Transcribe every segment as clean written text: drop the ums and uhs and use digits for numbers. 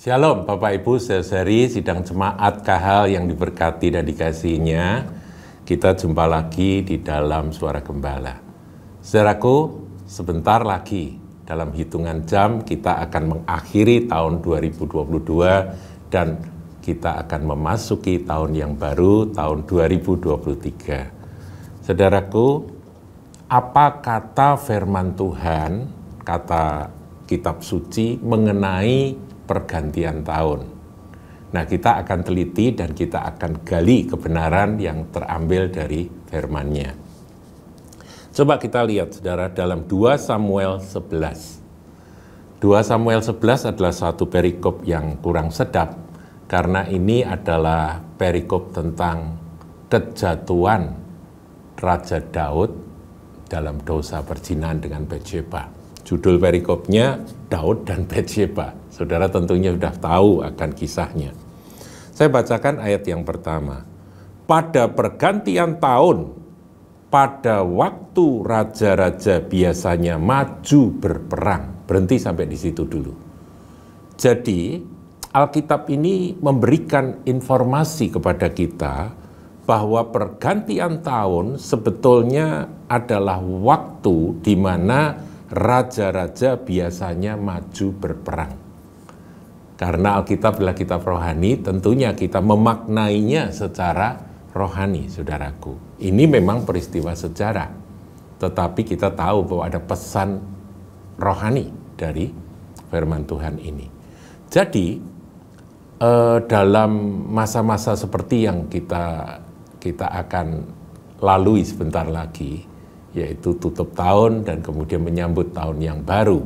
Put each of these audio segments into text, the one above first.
Shalom Bapak Ibu, saudari sidang jemaat Kahal yang diberkati dan dikasihinya. Kita jumpa lagi di dalam Suara Gembala. Saudaraku, sebentar lagi dalam hitungan jam kita akan mengakhiri tahun 2022 dan kita akan memasuki tahun yang baru, tahun 2023. Saudaraku, apa kata firman Tuhan, kata kitab suci mengenai pergantian tahun? Nah, kita akan teliti dan kita akan gali kebenaran yang terambil dari firman-Nya. Coba kita lihat, saudara, dalam 2 Samuel 11. 2 Samuel 11 adalah satu perikop yang kurang sedap, karena ini adalah perikop tentang kejatuhan Raja Daud dalam dosa perzinahan dengan Batsyeba. Judul perikopnya Daud dan Batsyeba. Saudara tentunya sudah tahu akan kisahnya. Saya bacakan ayat yang pertama. Pada pergantian tahun, pada waktu raja-raja biasanya maju berperang. Berhenti sampai di situ dulu. Jadi, Alkitab ini memberikan informasi kepada kita bahwa pergantian tahun sebetulnya adalah waktu di mana raja-raja biasanya maju berperang. Karena Alkitab adalah kitab rohani, tentunya kita memaknainya secara rohani, saudaraku. Ini memang peristiwa sejarah, tetapi kita tahu bahwa ada pesan rohani dari firman Tuhan ini. Jadi, dalam masa-masa seperti yang kita akan lalui sebentar lagi, yaitu tutup tahun dan kemudian menyambut tahun yang baru,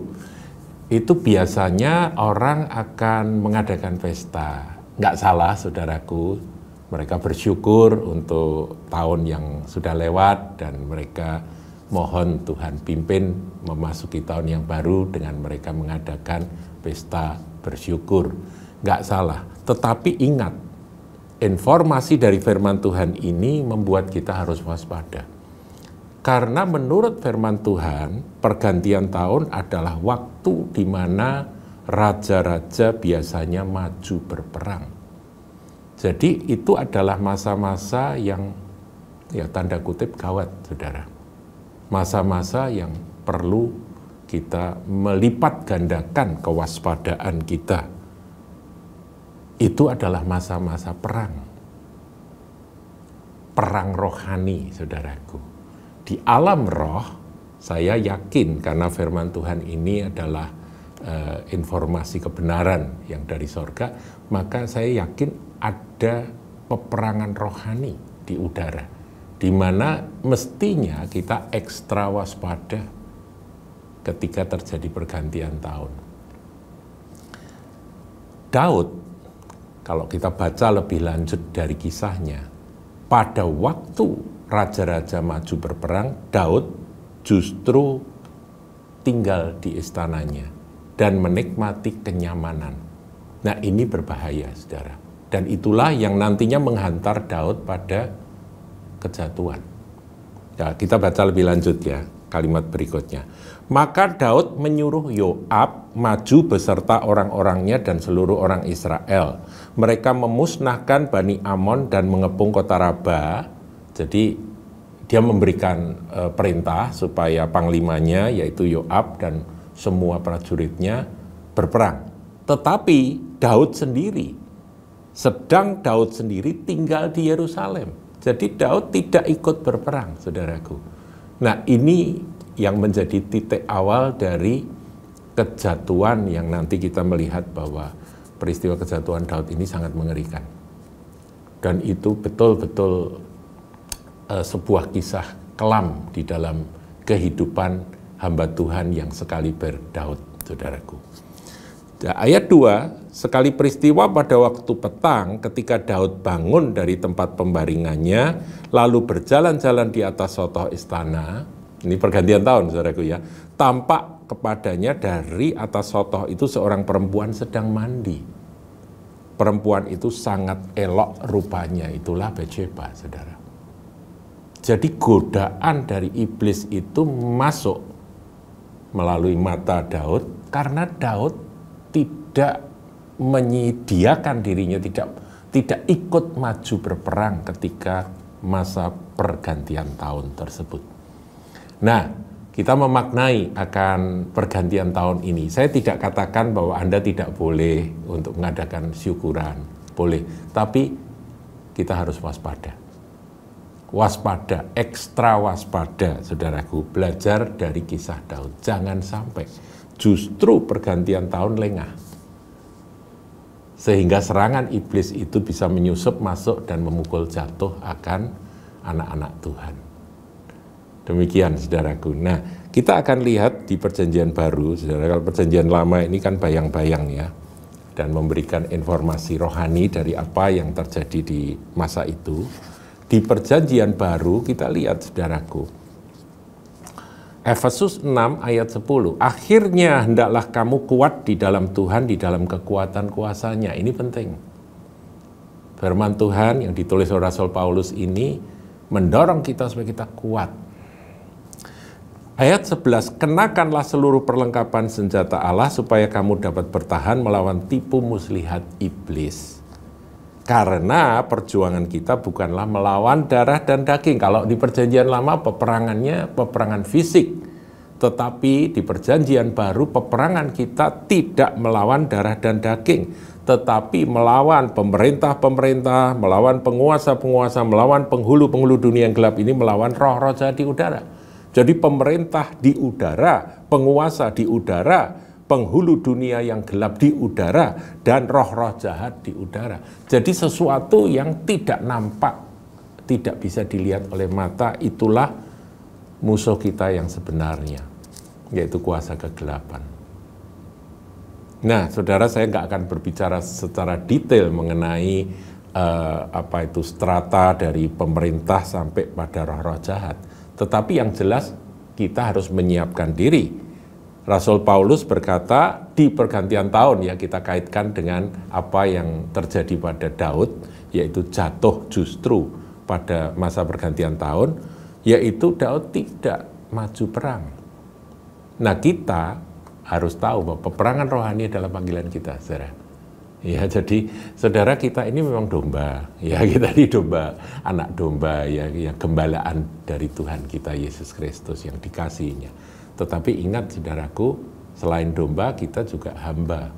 itu biasanya orang akan mengadakan pesta. Nggak salah, saudaraku, mereka bersyukur untuk tahun yang sudah lewat dan mereka mohon Tuhan pimpin memasuki tahun yang baru dengan mereka mengadakan pesta bersyukur. Nggak salah, tetapi ingat, informasi dari firman Tuhan ini membuat kita harus waspada. Karena menurut firman Tuhan, pergantian tahun adalah waktu di mana raja-raja biasanya maju berperang. Jadi itu adalah masa-masa yang ya tanda kutip gawat, saudara. Masa-masa yang perlu kita melipat gandakan kewaspadaan kita. Itu adalah masa-masa perang. Perang rohani, saudaraku. Di alam roh, saya yakin karena firman Tuhan ini adalah informasi kebenaran yang dari sorga, maka saya yakin ada peperangan rohani di udara, di mana mestinya kita ekstra waspada ketika terjadi pergantian tahun. Daud, kalau kita baca lebih lanjut dari kisahnya, pada waktu raja-raja maju berperang, Daud justru tinggal di istananya dan menikmati kenyamanan. Nah, ini berbahaya, saudara. Dan itulah yang nantinya menghantar Daud pada kejatuhan. Ya, kita baca lebih lanjut ya, kalimat berikutnya. Maka Daud menyuruh Yoab maju beserta orang-orangnya dan seluruh orang Israel. Mereka memusnahkan Bani Amon dan mengepung kota Raba. Jadi dia memberikan perintah supaya panglimanya yaitu Yoab dan semua prajuritnya berperang. Tetapi Daud sendiri tinggal di Yerusalem. Jadi Daud tidak ikut berperang, saudaraku. Nah, ini yang menjadi titik awal dari kejatuhan yang nanti kita melihat bahwa peristiwa kejatuhan Daud ini sangat mengerikan. Dan itu betul-betul sebuah kisah kelam di dalam kehidupan hamba Tuhan yang sekali berdaud, saudaraku. Ayat 2, sekali peristiwa pada waktu petang ketika Daud bangun dari tempat pembaringannya, lalu berjalan-jalan di atas sotoh istana, ini pergantian tahun, saudaraku ya, tampak kepadanya dari atas sotoh itu seorang perempuan sedang mandi. Perempuan itu sangat elok rupanya, itulah Batsyeba, saudara. Jadi godaan dari iblis itu masuk melalui mata Daud karena Daud tidak menyediakan dirinya, tidak ikut maju berperang ketika masa pergantian tahun tersebut. Nah, kita memaknai akan pergantian tahun ini. Saya tidak katakan bahwa Anda tidak boleh untuk mengadakan syukuran, boleh. Tapi kita harus waspada. Waspada, ekstra waspada, saudaraku. Belajar dari kisah Daud. Jangan sampai justru pergantian tahun lengah. Sehingga serangan iblis itu bisa menyusup, masuk, dan memukul jatuh akan anak-anak Tuhan. Demikian, saudaraku. Nah, kita akan lihat di perjanjian baru, saudara. Kalau perjanjian lama ini kan bayang-bayang ya, dan memberikan informasi rohani dari apa yang terjadi di masa itu. Di perjanjian baru kita lihat, saudaraku, Efesus 6 ayat 10, akhirnya hendaklah kamu kuat di dalam Tuhan, di dalam kekuatan kuasanya. Ini penting. Firman Tuhan yang ditulis oleh Rasul Paulus ini mendorong kita supaya kita kuat. Ayat 11, kenakanlah seluruh perlengkapan senjata Allah supaya kamu dapat bertahan melawan tipu muslihat iblis. Karena perjuangan kita bukanlah melawan darah dan daging. Kalau di perjanjian lama peperangannya peperangan fisik. Tetapi di perjanjian baru peperangan kita tidak melawan darah dan daging. Tetapi melawan pemerintah-pemerintah, melawan penguasa-penguasa, melawan penghulu-penghulu dunia yang gelap ini, melawan roh-roh jahat di udara. Jadi pemerintah di udara, penguasa di udara, penghulu dunia yang gelap di udara, dan roh-roh jahat di udara. Jadi sesuatu yang tidak nampak, tidak bisa dilihat oleh mata, itulah musuh kita yang sebenarnya, yaitu kuasa kegelapan. Nah, saudara, saya nggak akan berbicara secara detail mengenai strata dari pemerintah sampai pada roh-roh jahat. Tetapi yang jelas kita harus menyiapkan diri. Rasul Paulus berkata di pergantian tahun, ya, kita kaitkan dengan apa yang terjadi pada Daud, yaitu jatuh justru pada masa pergantian tahun, yaitu Daud tidak maju perang. Nah, kita harus tahu bahwa peperangan rohani adalah panggilan kita, saudara. Ya, jadi saudara, kita ini memang domba, ya, kita ini domba, anak domba, ya, gembalaan dari Tuhan kita Yesus Kristus yang dikasihinya. Tetapi ingat, saudaraku, selain domba kita juga hamba.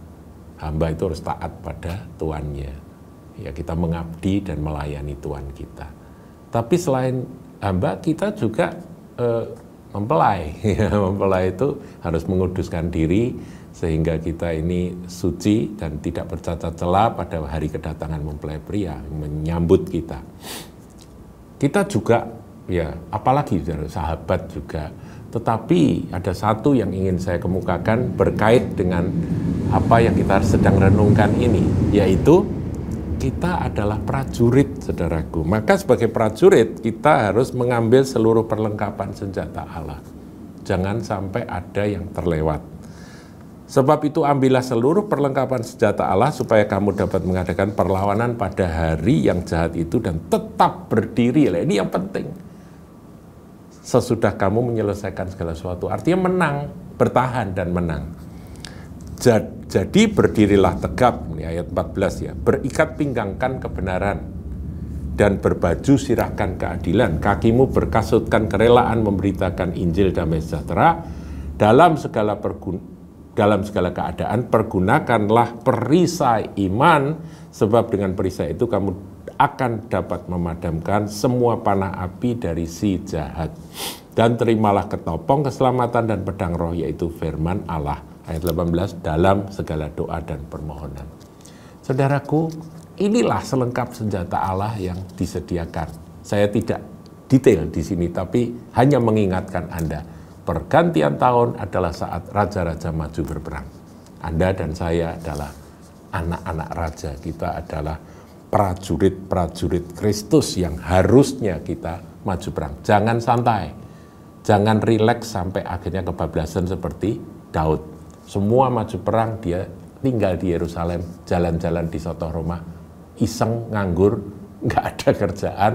Hamba itu harus taat pada tuannya. Ya, kita mengabdi dan melayani Tuhan kita. Tapi selain hamba, kita juga mempelai. Mempelai itu harus menguduskan diri sehingga kita ini suci dan tidak bercacat celah pada hari kedatangan mempelai pria menyambut kita. Kita juga, ya, apalagi sahabat juga. Tetapi ada satu yang ingin saya kemukakan berkait dengan apa yang kita sedang renungkan ini, yaitu kita adalah prajurit, saudaraku. Maka sebagai prajurit kita harus mengambil seluruh perlengkapan senjata Allah. Jangan sampai ada yang terlewat. Sebab itu ambillah seluruh perlengkapan senjata Allah supaya kamu dapat mengadakan perlawanan pada hari yang jahat itu dan tetap berdiri. Ini yang penting. Sesudah kamu menyelesaikan segala sesuatu, artinya menang, bertahan dan menang. Jadi berdirilah tegap, ini ayat 14 ya, berikat pinggangkan kebenaran dan berbaju sirahkan keadilan, kakimu berkasutkan kerelaan memberitakan Injil damai sejahtera, dalam segala keadaan pergunakanlah perisai iman, sebab dengan perisai itu kamu akan dapat memadamkan semua panah api dari si jahat. Dan terimalah ketopong keselamatan dan pedang roh, yaitu firman Allah. Ayat 18, dalam segala doa dan permohonan. Saudaraku, inilah selengkap senjata Allah yang disediakan. Saya tidak detail di sini, tapi hanya mengingatkan Anda. Pergantian tahun adalah saat raja-raja maju berperang. Anda dan saya adalah anak-anak raja. Kita adalah prajurit-prajurit Kristus yang harusnya kita maju perang. Jangan santai, jangan rileks sampai akhirnya kebablasan seperti Daud. Semua maju perang, dia tinggal di Yerusalem, jalan-jalan di Sodoma, iseng, nganggur, nggak ada kerjaan,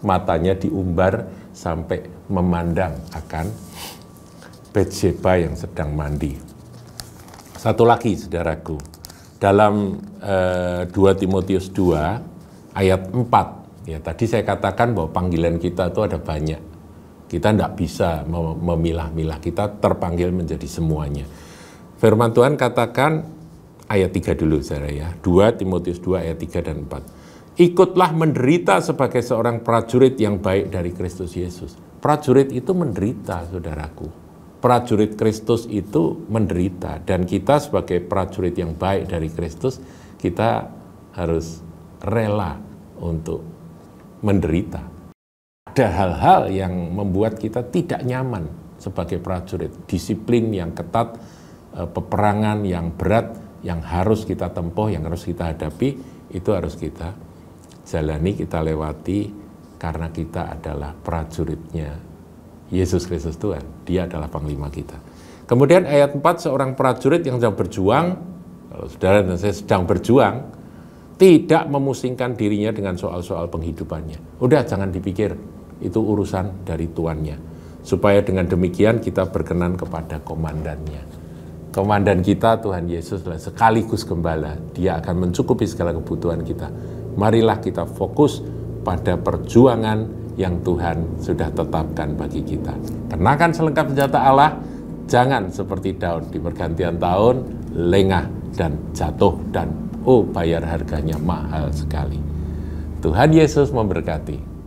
matanya diumbar sampai memandang akan Batsheba yang sedang mandi. Satu lagi, saudaraku, dalam 2 Timotius 2 ayat 4, ya tadi saya katakan bahwa panggilan kita itu ada banyak. Kita tidak bisa memilah-milah, kita terpanggil menjadi semuanya. Firman Tuhan katakan, ayat 3 dulu saudara ya, 2 Timotius 2 ayat 3 dan 4. Ikutlah menderita sebagai seorang prajurit yang baik dari Kristus Yesus. Prajurit itu menderita, saudaraku. Prajurit Kristus itu menderita, dan kita sebagai prajurit yang baik dari Kristus, kita harus rela untuk menderita. Ada hal-hal yang membuat kita tidak nyaman sebagai prajurit, disiplin yang ketat, peperangan yang berat, yang harus kita tempuh, yang harus kita hadapi, itu harus kita jalani, kita lewati, karena kita adalah prajuritnya Yesus Kristus Tuhan. Dia adalah panglima kita. Kemudian ayat 4, seorang prajurit yang sedang berjuang, kalau saudara dan saya sedang berjuang, tidak memusingkan dirinya dengan soal-soal penghidupannya. Udah, jangan dipikir, itu urusan dari tuannya. Supaya dengan demikian kita berkenan kepada komandannya. Komandan kita, Tuhan Yesus, adalah sekaligus gembala. Dia akan mencukupi segala kebutuhan kita. Marilah kita fokus pada perjuangan yang Tuhan sudah tetapkan bagi kita. Kenakan selengkap senjata Allah, jangan seperti Daud di pergantian tahun, lengah dan jatuh, dan bayar harganya mahal sekali. Tuhan Yesus memberkati.